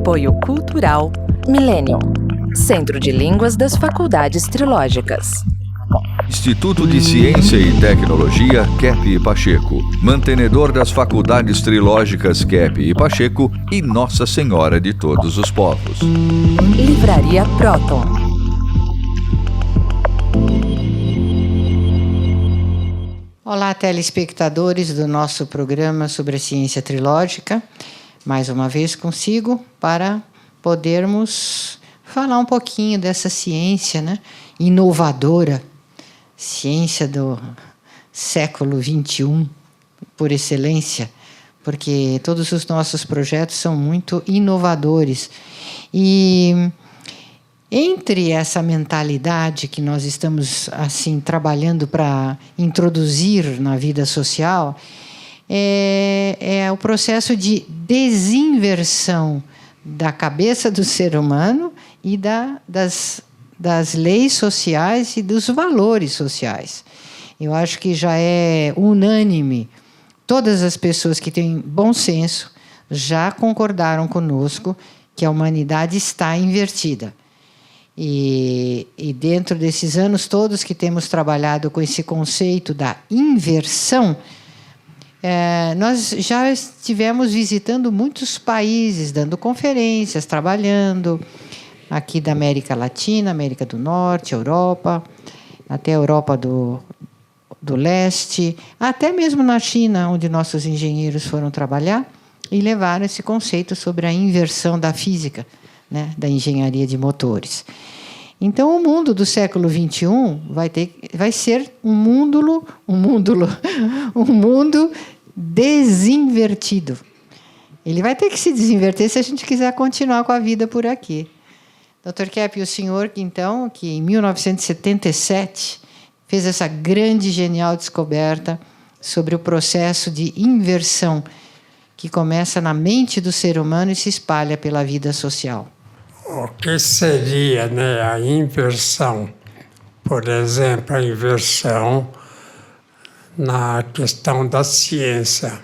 Apoio Cultural Millennium, Centro de Línguas das Faculdades Trilógicas. Instituto de Ciência e Tecnologia QEP e Pacheco, mantenedor das Faculdades Trilógicas QEP e Pacheco e Nossa Senhora de Todos os Povos. Livraria Próton. Olá, telespectadores do nosso programa sobre a ciência trilógica. Mais uma vez consigo para podermos falar um pouquinho dessa ciência, né, inovadora, ciência do século XXI, por excelência, porque todos os nossos projetos são muito inovadores. E entre essa mentalidade que nós estamos assim trabalhando para introduzir na vida social, é o processo de desinversão da cabeça do ser humano e das leis sociais e dos valores sociais. Eu acho que já é unânime. Todas as pessoas que têm bom senso já concordaram conosco que a humanidade está invertida. E dentro desses anos todos que temos trabalhado com esse conceito da inversão, nós já estivemos visitando muitos países, dando conferências, trabalhando aqui da América Latina, América do Norte, Europa, até a Europa do Leste, até mesmo na China, onde nossos engenheiros foram trabalhar e levaram esse conceito sobre a inversão da física, né, da engenharia de motores. Então, o mundo do século XXI vai ser um mundo desinvertido. Ele vai ter que se desinverter se a gente quiser continuar com a vida por aqui. Dr. QEP, o senhor, então, que em 1977 fez essa grande e genial descoberta sobre o processo de inversão que começa na mente do ser humano e se espalha pela vida social. O que seria, né, a inversão? Por exemplo, a inversão na questão da ciência.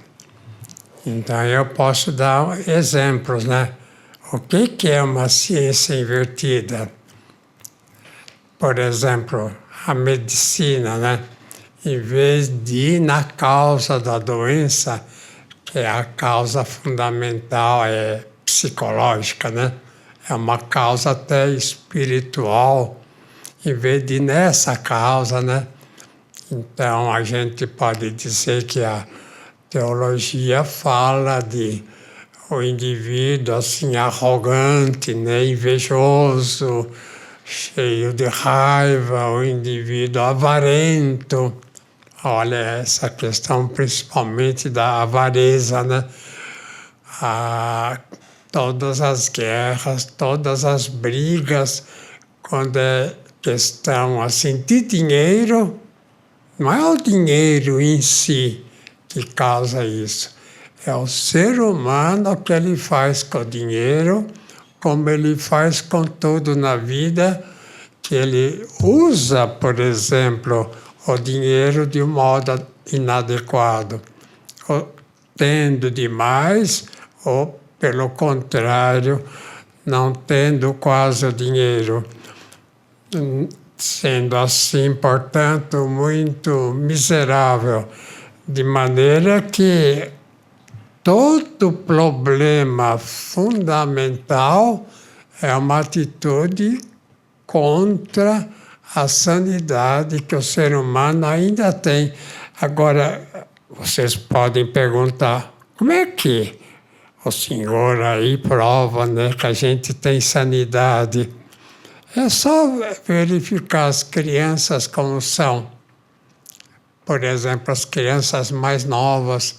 Então, eu posso dar exemplos, né? O que é uma ciência invertida? Por exemplo, a medicina, né? Em vez de ir na causa da doença, que é a causa fundamental, é psicológica, né? É uma causa até espiritual, em vez de ir nessa causa, né? Então, a gente pode dizer que a teologia fala de o indivíduo assim arrogante, né, invejoso, cheio de raiva, o indivíduo avarento. Olha, essa questão principalmente da avareza, né? Todas as guerras, todas as brigas, quando é questão assim de dinheiro, não é o dinheiro em si que causa isso. É o ser humano que ele faz com o dinheiro, como ele faz com tudo na vida, que ele usa, por exemplo, o dinheiro de um modo inadequado, ou tendo demais, ou, pelo contrário, não tendo quase o dinheiro. Sendo assim, portanto, muito miserável, de maneira que todo problema fundamental é uma atitude contra a sanidade que o ser humano ainda tem. Agora, vocês podem perguntar, como é que o senhor aí prova, né, que a gente tem sanidade? É só verificar as crianças como são. Por exemplo, as crianças mais novas,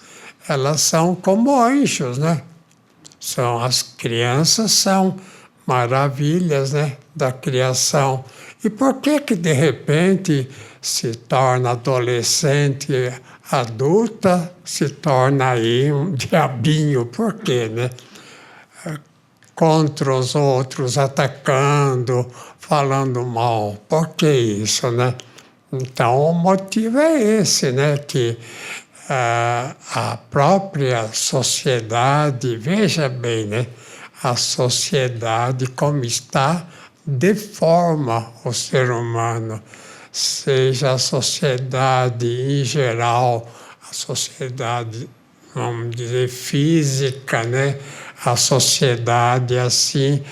elas são como anjos, né? As crianças são maravilhas, né, da criação. E por que de repente se torna adolescente, adulta, se torna aí um diabinho? Por quê, né? Contra os outros, atacando, falando mal. Por que isso, né? Então, o motivo é esse, né? Que a própria sociedade, veja bem, né? a sociedade como está deforma o ser humano, seja a sociedade em geral, a sociedade, vamos dizer, física, né? A sociedade assim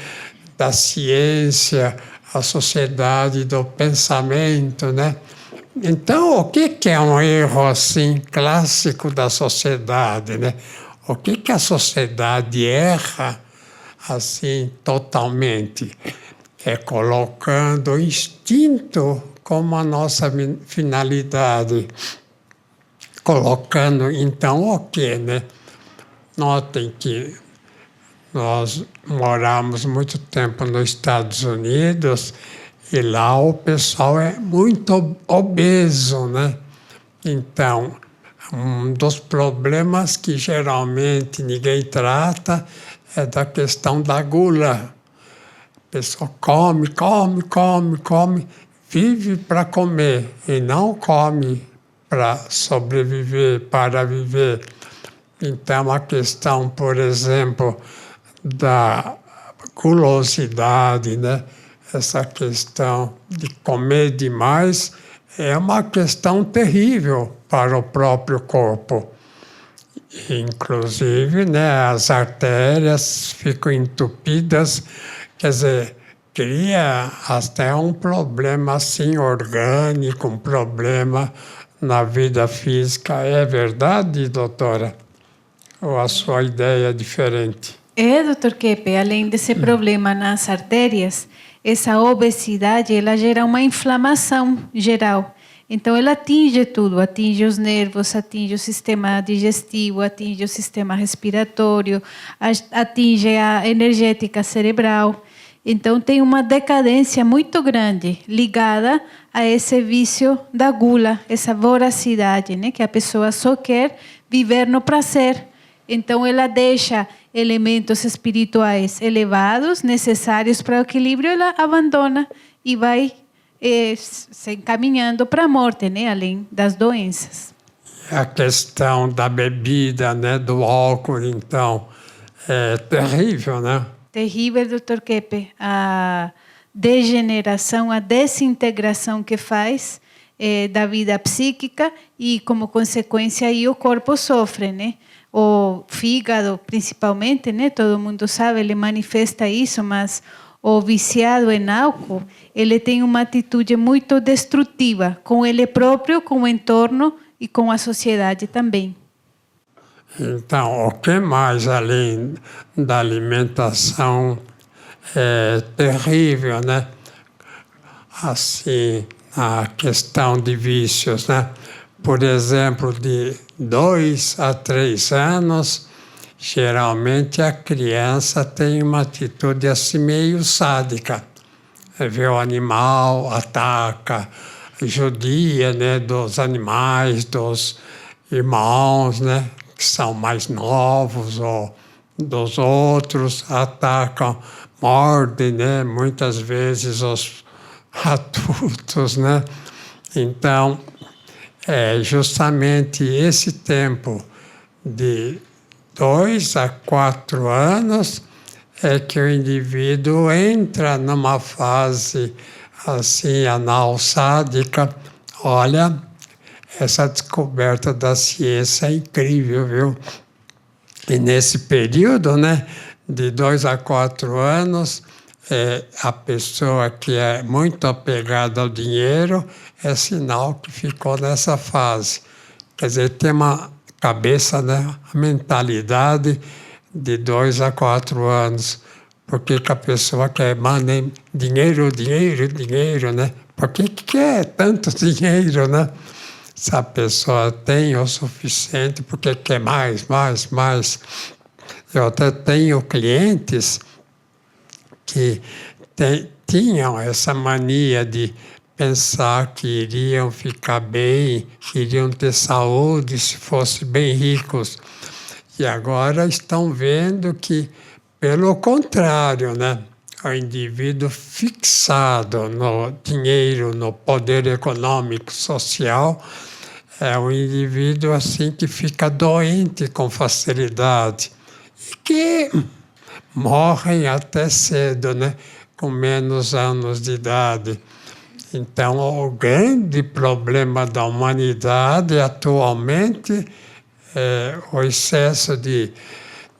da ciência, a sociedade do pensamento, né? Então, o que é um erro assim clássico da sociedade, né? O que a sociedade erra assim totalmente? É colocando o instinto como a nossa finalidade. Colocando, então, o quê, né? Notem que nós moramos muito tempo nos Estados Unidos e lá o pessoal é muito obeso, né? Então, um dos problemas que geralmente ninguém trata é da questão da gula. A pessoa come, vive para comer e não come para sobreviver, para viver. Então, a questão, por exemplo, da gulosidade, né? Essa questão de comer demais é uma questão terrível para o próprio corpo. Inclusive, né, as artérias ficam entupidas, quer dizer, cria até um problema assim orgânico, um problema na vida física. É verdade, doutora? Ou a sua ideia é diferente? É, doutor Keppe, além desse problema nas artérias, essa obesidade, ela gera uma inflamação geral. Então, ela atinge tudo, atinge os nervos, atinge o sistema digestivo, atinge o sistema respiratório, atinge a energética cerebral. Então, tem uma decadência muito grande ligada a esse vício da gula, essa voracidade, né? Que a pessoa só quer viver no prazer. Então, ela deixa elementos espirituais elevados, necessários para o equilíbrio, ela abandona e vai se encaminhando para a morte, né? Além das doenças. A questão da bebida, né? Do álcool, então, é terrível, né? Terrível, doutor Keppe. A degeneração, a desintegração que faz da vida psíquica e, como consequência, aí o corpo sofre, né? O fígado, principalmente, né? Todo mundo sabe, ele manifesta isso, mas o viciado em álcool, ele tem uma atitude muito destrutiva com ele próprio, com o entorno e com a sociedade também. Então, o que mais além da alimentação é terrível, né? Assim, a questão de vícios, né? Por exemplo, de 2 a 3 anos, geralmente a criança tem uma atitude assim meio sádica. Vê o animal, ataca, judia, né, dos animais, dos irmãos, né, que são mais novos, ou dos outros, atacam, mordem, né, muitas vezes os adultos, né. Então, é justamente esse tempo de 2 a 4 anos é que o indivíduo entra numa fase assim analsádica. Olha, essa descoberta da ciência é incrível, viu? E nesse período, né, de 2 a 4 anos, a pessoa que é muito apegada ao dinheiro é sinal que ficou nessa fase. Quer dizer, tem uma cabeça, né, a mentalidade de 2 a 4 anos. Por que a pessoa quer dinheiro, né? Por que quer tanto dinheiro, né? Se a pessoa tem o suficiente, porque quer mais. Eu até tenho clientes que tinham essa mania de pensar que iriam ficar bem, que iriam ter saúde se fossem bem ricos. E agora estão vendo que, pelo contrário, né? O indivíduo fixado no dinheiro, no poder econômico, social, é um indivíduo assim que fica doente com facilidade. E que morrem até cedo, né? Com menos anos de idade. Então, o grande problema da humanidade atualmente é o excesso de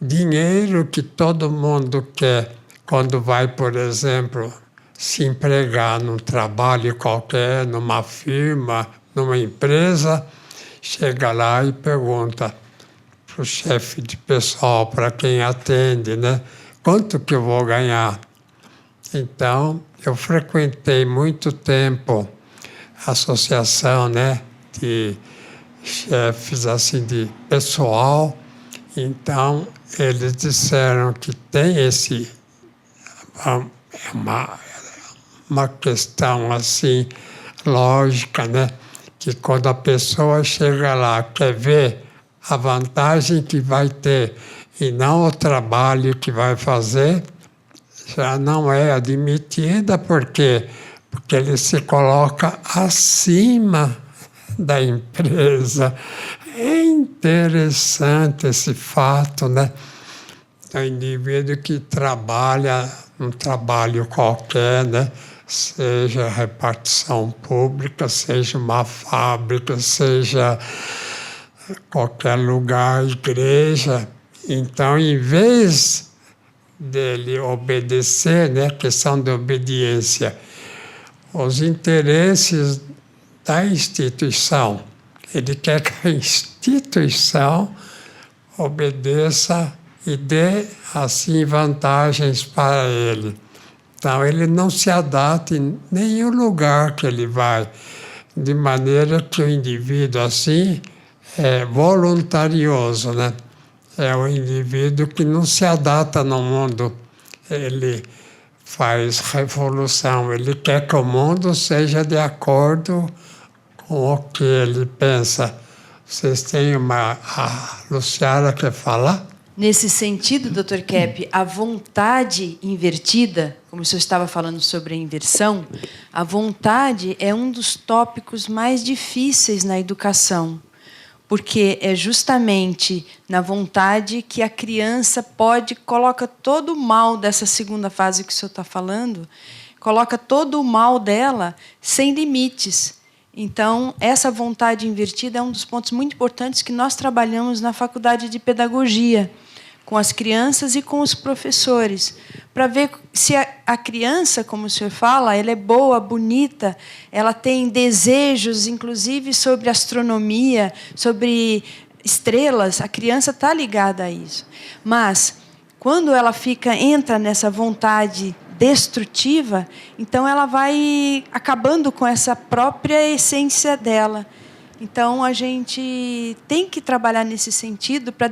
dinheiro que todo mundo quer quando vai, por exemplo, se empregar num trabalho qualquer, numa firma, numa empresa, chega lá e pergunta para o chefe de pessoal, para quem atende, né? Quanto que eu vou ganhar? Então, eu frequentei muito tempo a associação, né, de chefes assim, de pessoal. Então, eles disseram que tem uma questão assim, lógica, né, que quando a pessoa chega lá, quer ver a vantagem que vai ter e não o trabalho que vai fazer, já não é admitida, porque ele se coloca acima da empresa. É interessante esse fato, né? O indivíduo que trabalha num trabalho qualquer, né? Seja repartição pública, seja uma fábrica, seja qualquer lugar, igreja. Então, em vez dele obedecer, né, questão de obediência, os interesses da instituição. Ele quer que a instituição obedeça e dê, assim, vantagens para ele. Então, ele não se adapta em nenhum lugar que ele vai, de maneira que o indivíduo, assim, é voluntarioso, né? É o indivíduo que não se adapta no mundo. Ele faz revolução. Ele quer que o mundo seja de acordo com o que ele pensa. Vocês têm uma... A Luciana quer falar? Nesse sentido, Dr. Kepp, a vontade invertida, como o senhor estava falando sobre a inversão, a vontade é um dos tópicos mais difíceis na educação, porque é justamente na vontade que a criança coloca todo o mal dessa segunda fase que o senhor está falando, coloca todo o mal dela sem limites. Então, essa vontade invertida é um dos pontos muito importantes que nós trabalhamos na Faculdade de Pedagogia, com as crianças e com os professores, para ver se a criança, como o senhor fala, ela é boa, bonita, ela tem desejos, inclusive, sobre astronomia, sobre estrelas, a criança está ligada a isso. Mas, quando ela entra nessa vontade destrutiva, então ela vai acabando com essa própria essência dela. Então, a gente tem que trabalhar nesse sentido para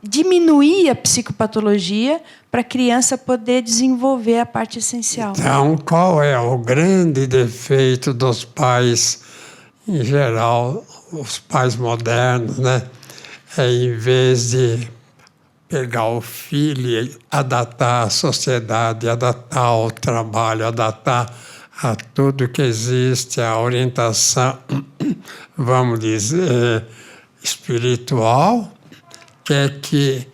diminuir a psicopatologia para a criança poder desenvolver a parte essencial. Então, qual é o grande defeito dos pais, em geral, os pais modernos, né? Em vez de pegar o filho e adaptar à sociedade, adaptar ao trabalho, adaptar a tudo que existe, a orientação, vamos dizer, espiritual, quer que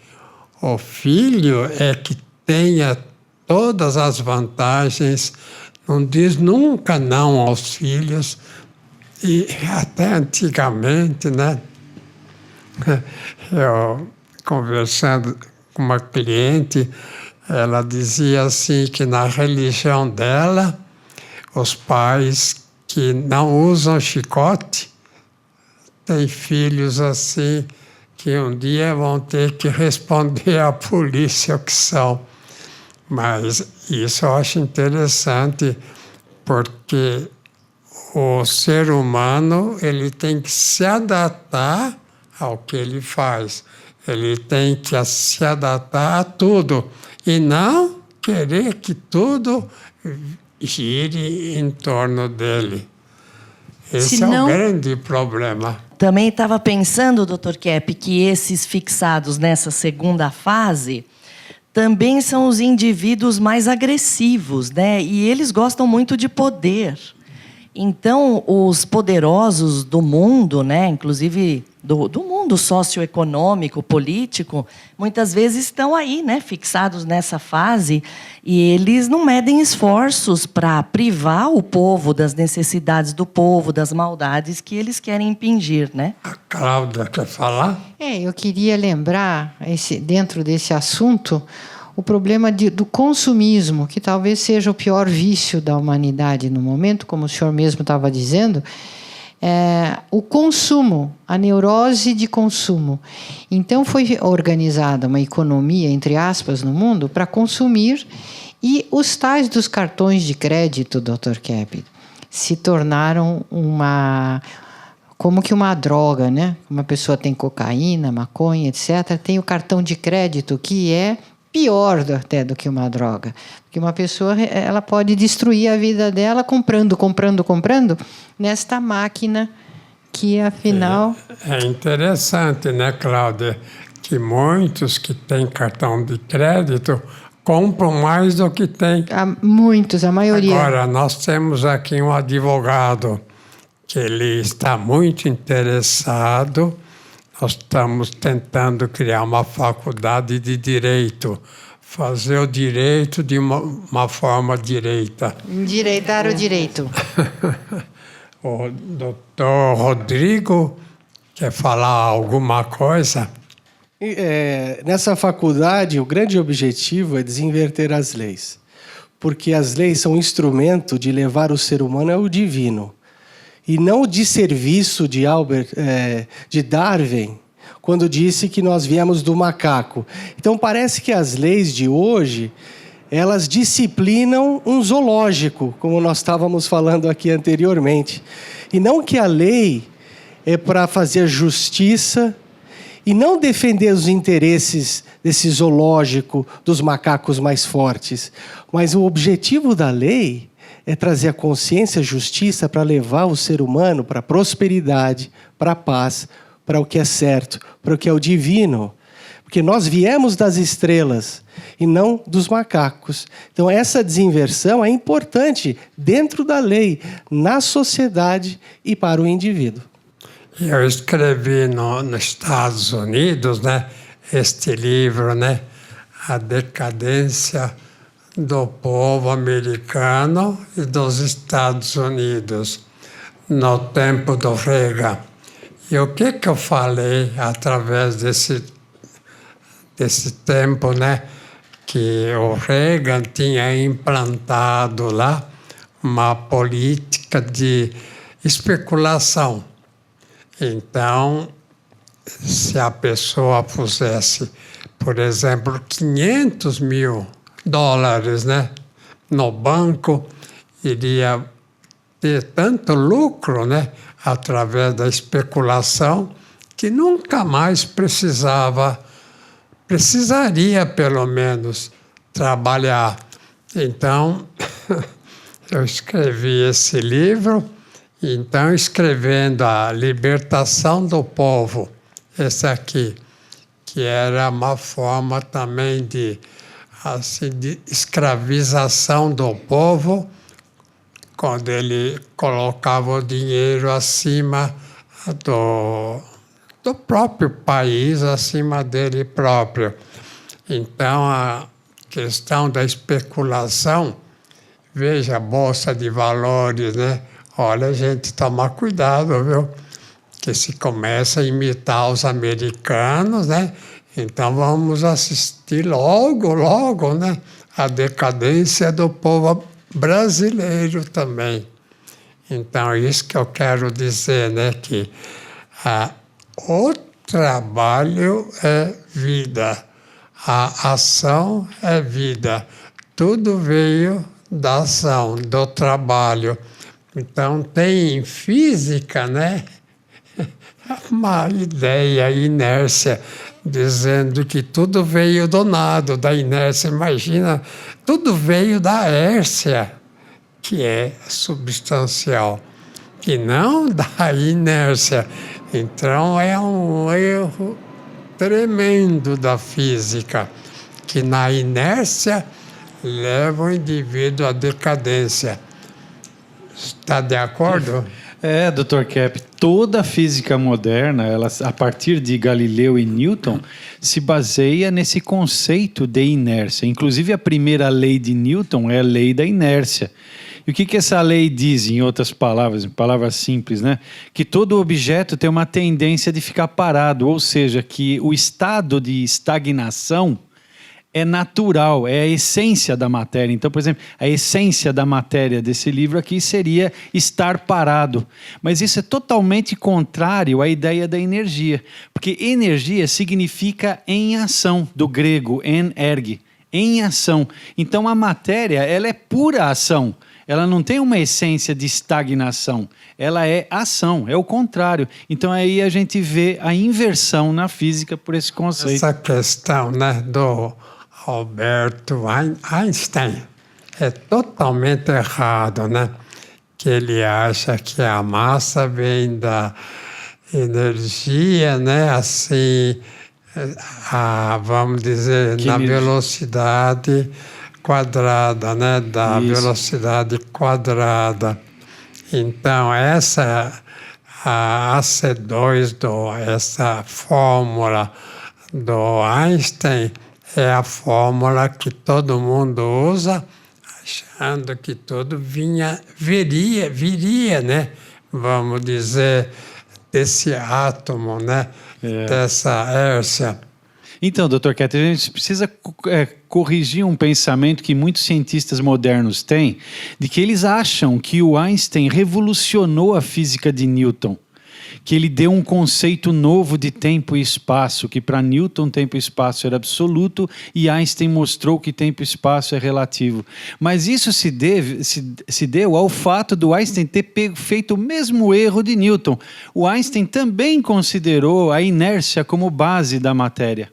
o filho é que tenha todas as vantagens, não diz nunca não aos filhos, e até antigamente, né? Eu, conversando com uma cliente, ela dizia assim que na religião dela, os pais que não usam chicote têm filhos assim que um dia vão ter que responder à polícia o que são. Mas isso eu acho interessante, porque o ser humano ele tem que se adaptar ao que ele faz. Ele tem que se adaptar a tudo e não querer que tudo gire em torno dele. Esse é o grande problema. Também estava pensando, Dr. Kepp, que esses fixados nessa segunda fase também são os indivíduos mais agressivos, né? E eles gostam muito de poder. Então, os poderosos do mundo, né, inclusive do mundo socioeconômico, político, muitas vezes estão aí, né, fixados nessa fase, e eles não medem esforços para privar o povo das necessidades do povo, das maldades que eles querem impingir, né? A Cláudia quer falar? Eu queria lembrar, dentro desse assunto, o problema do consumismo, que talvez seja o pior vício da humanidade no momento, como o senhor mesmo estava dizendo, o consumo, a neurose de consumo. Então, foi organizada uma economia, entre aspas, no mundo para consumir, e os tais dos cartões de crédito, Dr. Kepp, se tornaram como que uma droga, né? Uma pessoa tem cocaína, maconha, etc. Tem o cartão de crédito, que é pior até do que uma droga. Porque uma pessoa ela pode destruir a vida dela comprando nesta máquina que, afinal... É interessante, né, Cláudia, que muitos que têm cartão de crédito compram mais do que têm. Muitos, a maioria. Agora, nós temos aqui um advogado que ele está muito interessado. Nós estamos tentando criar uma faculdade de direito, fazer o direito de uma forma direita. Endireitar o direito. O doutor Rodrigo quer falar alguma coisa? Nessa faculdade, o grande objetivo é desinverter as leis, porque as leis são um instrumento de levar o ser humano ao divino, e não o desserviço de Darwin, quando disse que nós viemos do macaco. Então, parece que as leis de hoje, elas disciplinam um zoológico, como nós estávamos falando aqui anteriormente. E não que a lei é para fazer justiça e não defender os interesses desse zoológico, dos macacos mais fortes. Mas o objetivo da lei é trazer a consciência, a justiça, para levar o ser humano para a prosperidade, para a paz, para o que é certo, para o que é o divino. Porque nós viemos das estrelas e não dos macacos. Então, essa desinversão é importante dentro da lei, na sociedade e para o indivíduo. Eu escrevi nos Estados Unidos, né, este livro, né, A Decadência do Povo Americano e dos Estados Unidos, no tempo do Reagan. E o que eu falei através desse tempo, né, que o Reagan tinha implantado lá uma política de especulação. Então, se a pessoa pusesse, por exemplo, $500 mil, né, no banco, iria ter tanto lucro, né, através da especulação, que nunca mais precisaria, pelo menos, trabalhar. Então, eu escrevi esse livro. Então, escrevendo A Libertação do Povo, esse aqui, que era uma forma também de escravização do povo, quando ele colocava o dinheiro acima do próprio país, acima dele próprio. Então, a questão da especulação, veja a Bolsa de Valores, né? Olha, gente, toma cuidado, viu? Que se começa a imitar os americanos, né? Então vamos assistir logo, né? A decadência do povo brasileiro também. Então, isso que eu quero dizer, né? Que o trabalho é vida, a ação é vida. Tudo veio da ação, do trabalho. Então, tem em física, né, uma ideia, inércia, dizendo que tudo veio do nada, da inércia. Imagina, tudo veio da hércia, que é substancial, e não da inércia. Então, é um erro tremendo da física, que na inércia leva o indivíduo à decadência. Está de acordo? Dr. Kepp, toda a física moderna, ela, a partir de Galileu e Newton, se baseia nesse conceito de inércia. Inclusive, a primeira lei de Newton é a lei da inércia. E o que essa lei diz, em outras palavras, em palavras simples, né? Que todo objeto tem uma tendência de ficar parado, ou seja, que o estado de estagnação é natural, é a essência da matéria. Então, por exemplo, a essência da matéria desse livro aqui seria estar parado. Mas isso é totalmente contrário à ideia da energia. Porque energia significa em ação, do grego, en erg, em ação. Então, a matéria, ela é pura ação. Ela não tem uma essência de estagnação. Ela é ação, é o contrário. Então, aí a gente vê a inversão na física por esse conceito. Essa questão, né, do Alberto Einstein é totalmente errado, né? Que ele acha que a massa vem da energia, né? Assim, vamos dizer, na velocidade quadrada, né? Da velocidade quadrada. Então, essa a AC2, essa fórmula do Einstein, é a fórmula que todo mundo usa, achando que tudo viria, né? Vamos dizer, desse átomo, né? Dessa hércia. Então, Dr. Ketter, a gente precisa corrigir um pensamento que muitos cientistas modernos têm, de que eles acham que o Einstein revolucionou a física de Newton, que ele deu um conceito novo de tempo e espaço, que para Newton tempo e espaço era absoluto e Einstein mostrou que tempo e espaço é relativo. Mas isso se deu ao fato do Einstein ter feito o mesmo erro de Newton. O Einstein também considerou a inércia como base da matéria.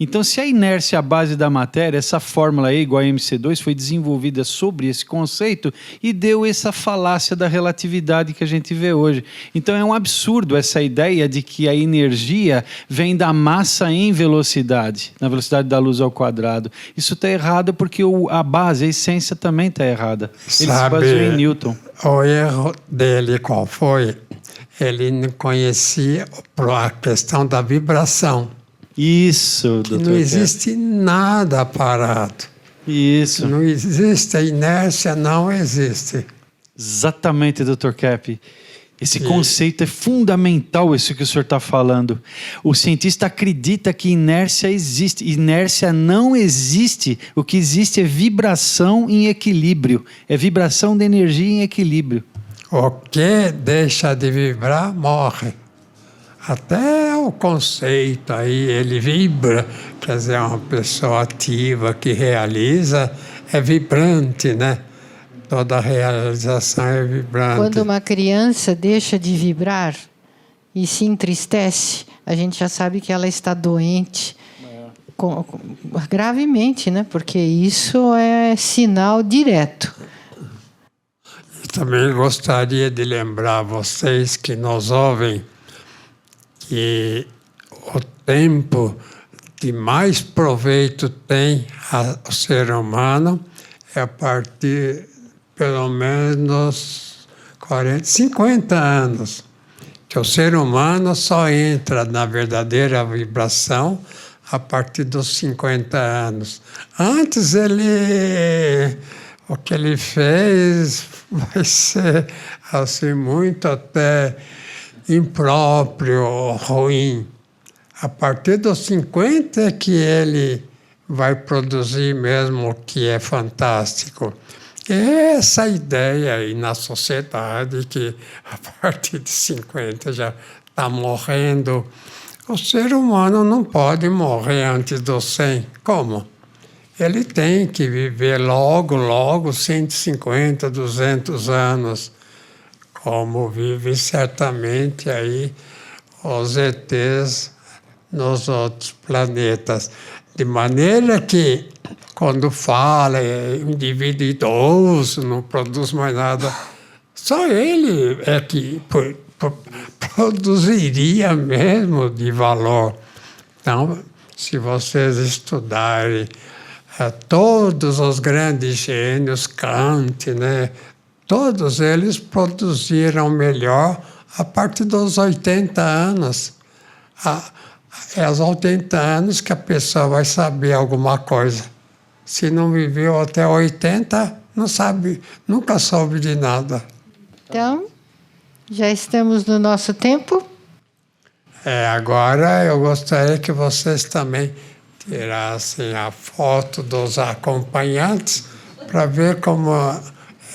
Então, se a inércia é a base da matéria, essa fórmula E igual a mc2 foi desenvolvida sobre esse conceito e deu essa falácia da relatividade que a gente vê hoje. Então, é um absurdo essa ideia de que a energia vem da massa em velocidade, na velocidade da luz ao quadrado. Isso está errado porque a base, a essência também está errada. Ele se baseou em Newton. O erro dele qual foi? Ele não conhecia a questão da vibração. Isso, doutor. Não existe nada parado. Isso. Não existe, a inércia não existe. Exatamente, Dr. Kepp. Esse conceito é fundamental, isso que o senhor está falando. O cientista acredita que inércia existe. Inércia não existe. O que existe é vibração em equilíbrio. É vibração de energia em equilíbrio. O que deixa de vibrar, morre. Até o conceito aí, ele vibra, quer dizer, uma pessoa ativa que realiza, é vibrante, né? Toda realização é vibrante. Quando uma criança deixa de vibrar e se entristece, a gente já sabe que ela está doente, gravemente, né? Porque isso é sinal direto. Também gostaria de lembrar vocês que nos ouvem que o tempo que mais proveito tem o ser humano é a partir, pelo menos, 50 anos. Que o ser humano só entra na verdadeira vibração a partir dos 50 anos. Antes, o que ele fez vai ser assim, muito até impróprio, ruim. A partir dos 50 é que ele vai produzir mesmo o que é fantástico. E essa ideia aí na sociedade que a partir de 50 já está morrendo. O ser humano não pode morrer antes dos 100. Como? Ele tem que viver logo 150, 200 anos. Como vivem certamente aí os ETs nos outros planetas. De maneira que, quando fala um indivíduo idoso, não produz mais nada, só ele é que produziria mesmo de valor. Então, se vocês estudarem todos os grandes gênios, Kant, né? todos eles produziram melhor a partir dos 80 anos. É aos 80 anos que a pessoa vai saber alguma coisa. Se não viveu até 80, não sabe, nunca soube de nada. Então, já estamos no nosso tempo. Agora eu gostaria que vocês também tirassem a foto dos acompanhantes para ver como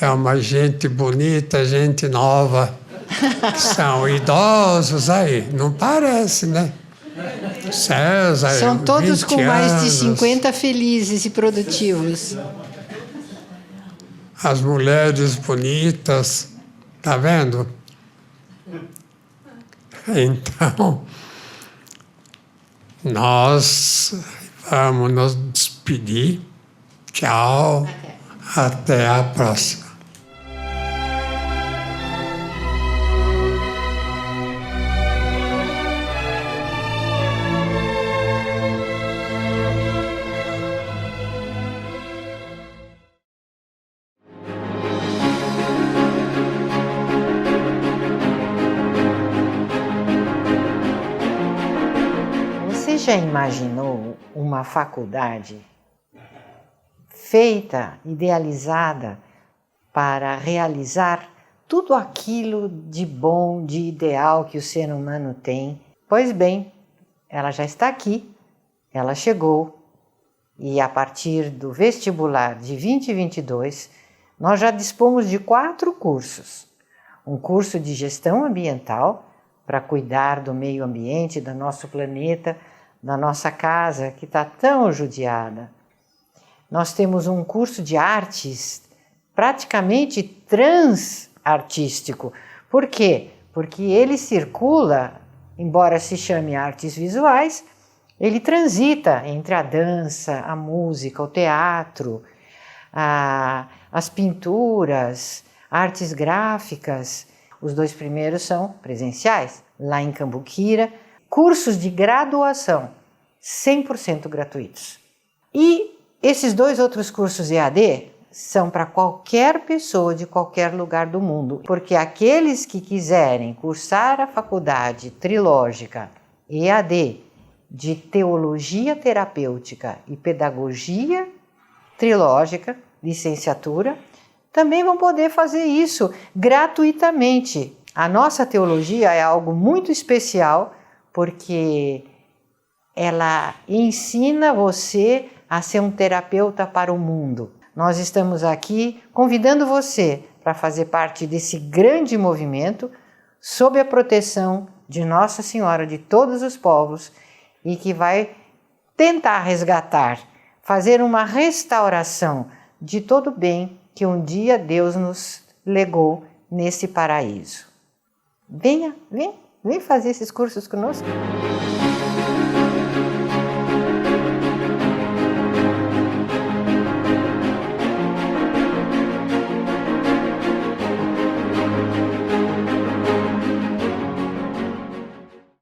é uma gente bonita, gente nova. São idosos aí, não parece, né? César, São todos 20 com mais de anos. 50 felizes e produtivos. As mulheres bonitas, tá vendo? Então, nós vamos nos despedir. Tchau. Até a próxima. Você já imaginou uma faculdade feita, idealizada para realizar tudo aquilo de bom, de ideal que o ser humano tem? Pois bem, ela já está aqui, ela chegou, e a partir do vestibular de 2022, nós já dispomos de 4 cursos. Um curso de gestão ambiental, para cuidar do meio ambiente, do nosso planeta, da nossa casa, que está tão judiada. Nós temos um curso de artes praticamente transartístico. Por quê? Porque ele circula, embora se chame artes visuais, ele transita entre a dança, a música, o teatro, as pinturas, artes gráficas. Os 2 primeiros são presenciais, lá em Cambuquira. Cursos de graduação, 100% gratuitos. E esses 2 outros cursos EAD são para qualquer pessoa de qualquer lugar do mundo, porque aqueles que quiserem cursar a faculdade trilógica EAD de Teologia Terapêutica e Pedagogia Trilógica, licenciatura, também vão poder fazer isso gratuitamente. A nossa teologia é algo muito especial, porque ela ensina você a ser um terapeuta para o mundo. Nós estamos aqui convidando você para fazer parte desse grande movimento sob a proteção de Nossa Senhora de todos os povos e que vai tentar resgatar, fazer uma restauração de todo o bem que um dia Deus nos legou nesse paraíso. Venha, vem fazer esses cursos conosco.